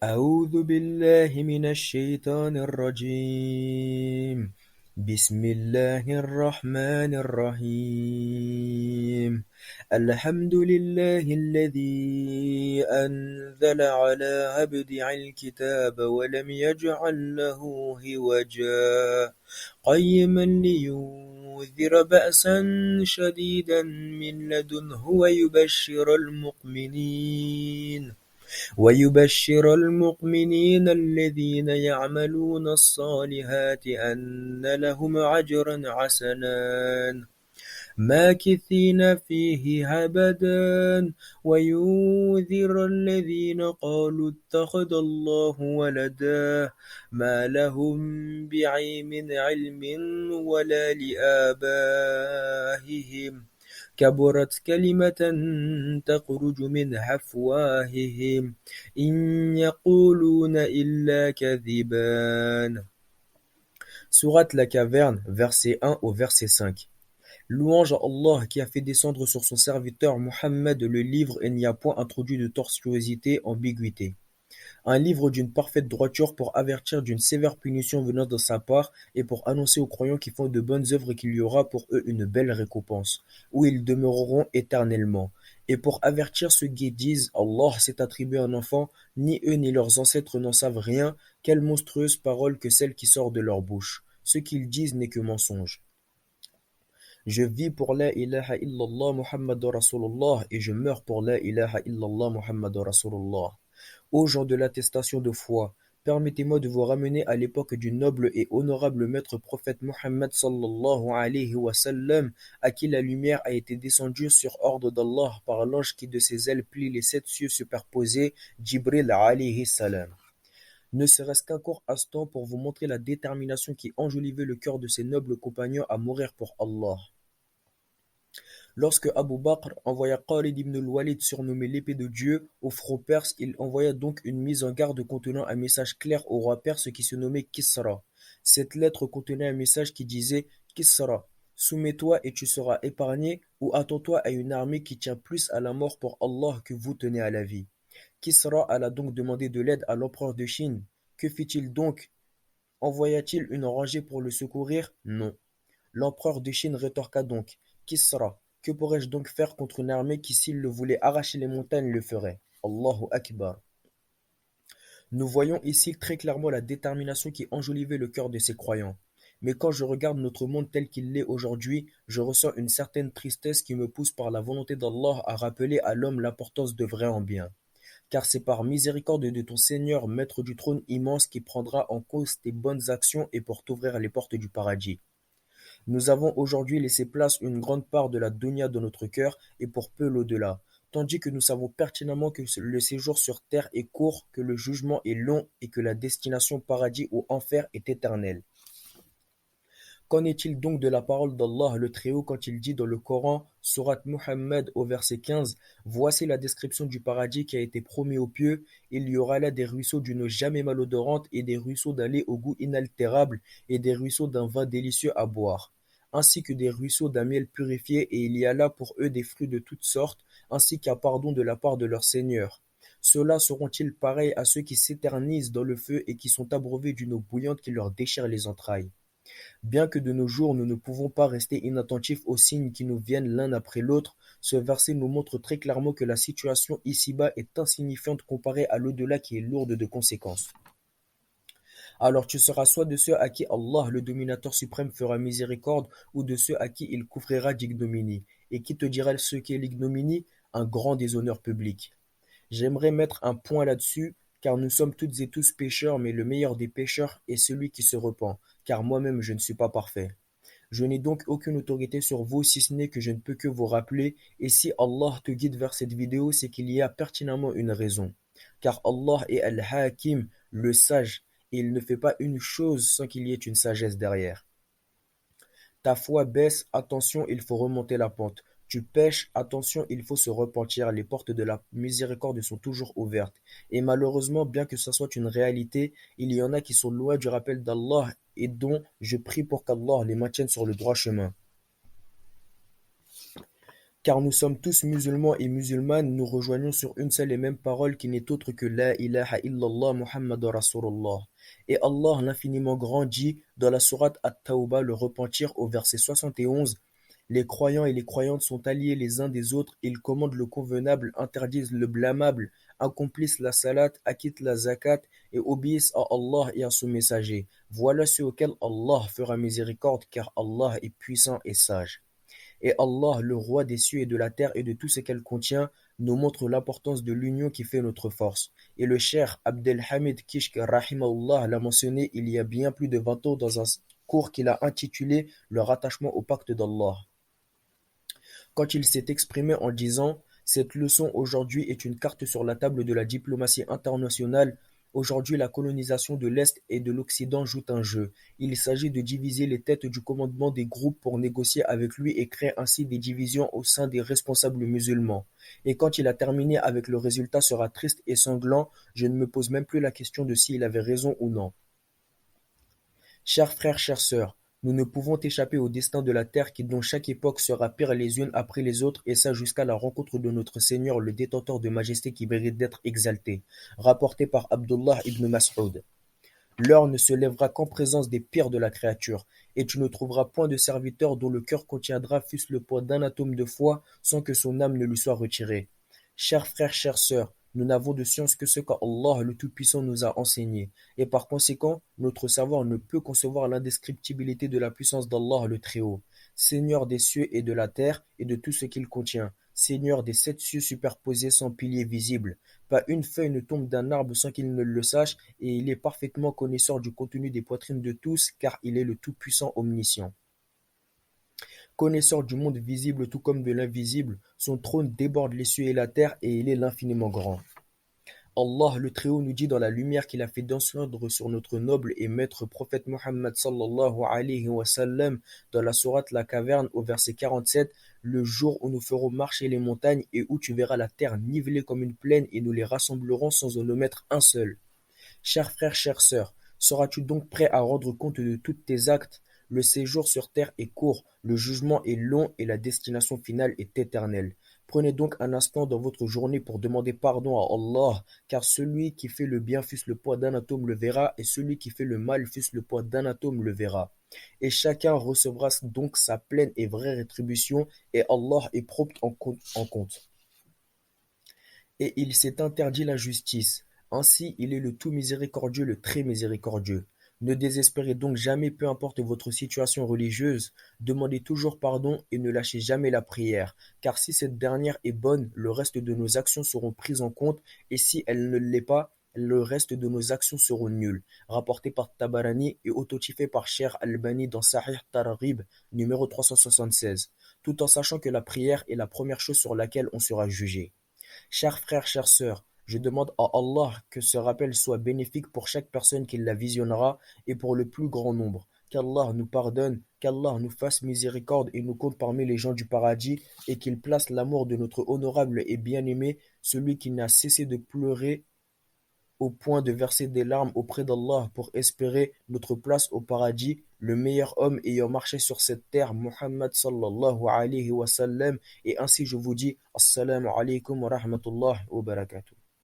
أعوذ بالله من الشيطان الرجيم بسم الله الرحمن الرحيم الحمد لله الذي أنزل على عبده الكتاب ولم يجعل له عوجا قيما لينذر بأسا شديدا من لدنه ويبشر المؤمنين الذين يعملون الصالحات أن لهم أجرا حسنا ماكثين فيه أبدا وينذر الذين قالوا اتخذ الله ولدا ما لهم من علم ولا لآبائهم كبرت كلمة تخرج من أفواههم إن يقولون إلا كذبا. Sourate la Caverne, verset 1 au verset 5. Louange à Allah qui a fait descendre sur son serviteur Muhammad le livre et n'y a point introduit de tortuosité, ambiguïté. Un livre d'une parfaite droiture pour avertir d'une sévère punition venant de sa part et pour annoncer aux croyants qui font de bonnes œuvres qu'il y aura pour eux une belle récompense, où ils demeureront éternellement. Et pour avertir ceux qui disent Allah s'est attribué un enfant, ni eux ni leurs ancêtres n'en savent rien, quelle monstrueuse parole que celle qui sort de leur bouche. Ce qu'ils disent n'est que mensonge. Je vis pour la ilaha illallah Muhammadur Rasulullah et je meurs pour la ilaha illallah Muhammadur Rasulullah. Ô gens de l'attestation de foi, permettez-moi de vous ramener à l'époque du noble et honorable maître prophète Muhammad sallallahu alayhi wa sallam, à qui la lumière a été descendue sur ordre d'Allah par l'ange qui de ses ailes plie les 7 cieux superposés, Jibril alayhi salam. Ne serait-ce qu'un court instant pour vous montrer la détermination qui enjolivait le cœur de ces nobles compagnons à mourir pour Allah. Lorsque Abu Bakr envoya Khalid ibn al-Walid surnommé l'épée de Dieu au front perse, il envoya donc une mise en garde contenant un message clair au roi perse qui se nommait Kisra. Cette lettre contenait un message qui disait Kisra, soumets-toi et tu seras épargné, ou attends-toi à une armée qui tient plus à la mort pour Allah que vous tenez à la vie. Kisra alla donc demander de l'aide à l'empereur de Chine. Que fit-il donc? Envoya-t-il une rangée pour le secourir? Non. L'empereur de Chine rétorqua donc: Kisra, que pourrais-je donc faire contre une armée qui, s'il le voulait arracher les montagnes, le ferait? Allahu Akbar. Nous voyons ici très clairement la détermination qui enjolivait le cœur de ces croyants. Mais quand je regarde notre monde tel qu'il l'est aujourd'hui, je ressens une certaine tristesse qui me pousse par la volonté d'Allah à rappeler à l'homme l'importance d'œuvrer en bien. Car c'est par miséricorde de ton Seigneur, maître du trône immense, qui prendra en cause tes bonnes actions et pour t'ouvrir les portes du paradis. Nous avons aujourd'hui laissé place une grande part de la dunya dans notre cœur et pour peu l'au-delà, tandis que nous savons pertinemment que le séjour sur terre est court, que le jugement est long et que la destination paradis ou enfer est éternelle. Qu'en est-il donc de la parole d'Allah le Très-Haut quand il dit dans le Coran, sourate Muhammad au verset 15, voici la description du paradis qui a été promis aux pieux, il y aura là des ruisseaux d'une eau jamais malodorante et des ruisseaux d'un lait au goût inaltérable et des ruisseaux d'un vin délicieux à boire, ainsi que des ruisseaux d'un miel purifié et il y a là pour eux des fruits de toutes sortes, ainsi qu'un pardon de la part de leur Seigneur. Ceux-là seront-ils pareils à ceux qui s'éternisent dans le feu et qui sont abreuvés d'une eau bouillante qui leur déchire les entrailles? Bien que de nos jours nous ne pouvons pas rester inattentifs aux signes qui nous viennent l'un après l'autre, ce verset nous montre très clairement que la situation ici-bas est insignifiante comparée à l'au-delà qui est lourde de conséquences. Alors tu seras soit de ceux à qui Allah le dominateur suprême fera miséricorde, ou de ceux à qui il couvrira d'ignominie. Et qui te dira ce qu'est l'ignominie? Un grand déshonneur public. J'aimerais mettre un point là-dessus, car nous sommes toutes et tous pécheurs, mais le meilleur des pécheurs est celui qui se repent, car moi-même je ne suis pas parfait. Je n'ai donc aucune autorité sur vous, si ce n'est que je ne peux que vous rappeler, et si Allah te guide vers cette vidéo, c'est qu'il y a pertinemment une raison. Car Allah est Al-Hakim, le sage, et il ne fait pas une chose sans qu'il y ait une sagesse derrière. Ta foi baisse, attention, il faut remonter la pente. Tu pèches, attention, il faut se repentir. Les portes de la miséricorde sont toujours ouvertes. Et malheureusement, bien que ce soit une réalité, il y en a qui sont loin du rappel d'Allah et dont je prie pour qu'Allah les maintienne sur le droit chemin. Car nous sommes tous musulmans et musulmanes, nous rejoignons sur une seule et même parole qui n'est autre que La ilaha illallah Muhammadur Rasulullah. Et Allah, l'infiniment grand, dit dans la sourate At-Tawbah, le repentir, au verset 71, les croyants et les croyantes sont alliés les uns des autres, ils commandent le convenable, interdisent le blâmable, accomplissent la salat, acquittent la zakat et obéissent à Allah et à son messager. Voilà ceux auxquels Allah fera miséricorde, car Allah est puissant et sage. Et Allah, le roi des cieux et de la terre et de tout ce qu'elle contient, nous montre l'importance de l'union qui fait notre force. Et le cheikh Abdelhamid Kishk rahimahullah l'a mentionné il y a bien plus de 20 ans dans un cours qu'il a intitulé Le rattachement au pacte d'Allah. Quand il s'est exprimé en disant cette leçon aujourd'hui est une carte sur la table de la diplomatie internationale. Aujourd'hui, la colonisation de l'Est et de l'Occident joue un jeu. Il s'agit de diviser les têtes du commandement des groupes pour négocier avec lui et créer ainsi des divisions au sein des responsables musulmans. Et quand il a terminé avec le résultat sera triste et sanglant, je ne me pose même plus la question de s'il avait raison ou non. Chers frères, chères sœurs, nous ne pouvons échapper au destin de la terre qui dont chaque époque sera pire les unes après les autres, et ça jusqu'à la rencontre de notre Seigneur, le détenteur de majesté qui mérite d'être exalté. Rapporté par Abdullah ibn Mas'ud. L'heure ne se lèvera qu'en présence des pires de la créature, et tu ne trouveras point de serviteur dont le cœur contiendra fût-ce le poids d'un atome de foi, sans que son âme ne lui soit retirée. Chers frères, chères sœurs, nous n'avons de science que ce qu'Allah le Tout-Puissant nous a enseigné, et par conséquent, notre savoir ne peut concevoir l'indescriptibilité de la puissance d'Allah le Très-Haut, Seigneur des cieux et de la terre et de tout ce qu'il contient, Seigneur des 7 cieux superposés sans piliers visibles. Pas une feuille ne tombe d'un arbre sans qu'il ne le sache, et il est parfaitement connaisseur du contenu des poitrines de tous, car il est le Tout-Puissant omniscient. Connaisseur du monde visible tout comme de l'invisible, son trône déborde les cieux et la terre, et il est l'infiniment grand. Allah le Très-Haut nous dit dans la lumière qu'il a fait descendre sur notre noble et maître prophète Muhammad sallallahu alayhi wa sallam dans la sourate La Caverne au verset 47, le jour où nous ferons marcher les montagnes et où tu verras la terre nivelée comme une plaine et nous les rassemblerons sans en omettre un seul. Chers frères, chères sœurs, seras-tu donc prêt à rendre compte de tous tes actes? Le séjour sur terre est court, le jugement est long et la destination finale est éternelle. Prenez donc un instant dans votre journée pour demander pardon à Allah, car celui qui fait le bien fût-ce le poids d'un atome le verra, et celui qui fait le mal fût-ce le poids d'un atome le verra. Et chacun recevra donc sa pleine et vraie rétribution, et Allah est prompt en compte. Et il s'est interdit l'injustice. Ainsi il est le tout miséricordieux, le très miséricordieux. Ne désespérez donc jamais, peu importe votre situation religieuse, demandez toujours pardon et ne lâchez jamais la prière, car si cette dernière est bonne, le reste de nos actions seront prises en compte, et si elle ne l'est pas, le reste de nos actions seront nulles. Rapporté par Tabarani et authentifié par Cheikh Albani dans Sahih Targhib, numéro 376, tout en sachant que la prière est la première chose sur laquelle on sera jugé. Chers frères, chères sœurs, je demande à Allah que ce rappel soit bénéfique pour chaque personne qui la visionnera et pour le plus grand nombre. Qu'Allah nous pardonne, qu'Allah nous fasse miséricorde et nous compte parmi les gens du paradis et qu'il place l'amour de notre honorable et bien-aimé, celui qui n'a cessé de pleurer au point de verser des larmes auprès d'Allah pour espérer notre place au paradis, le meilleur homme ayant marché sur cette terre, Muhammad sallallahu alayhi wa sallam, et ainsi je vous dis, Assalamu alaikum wa rahmatullahi wa barakatuh.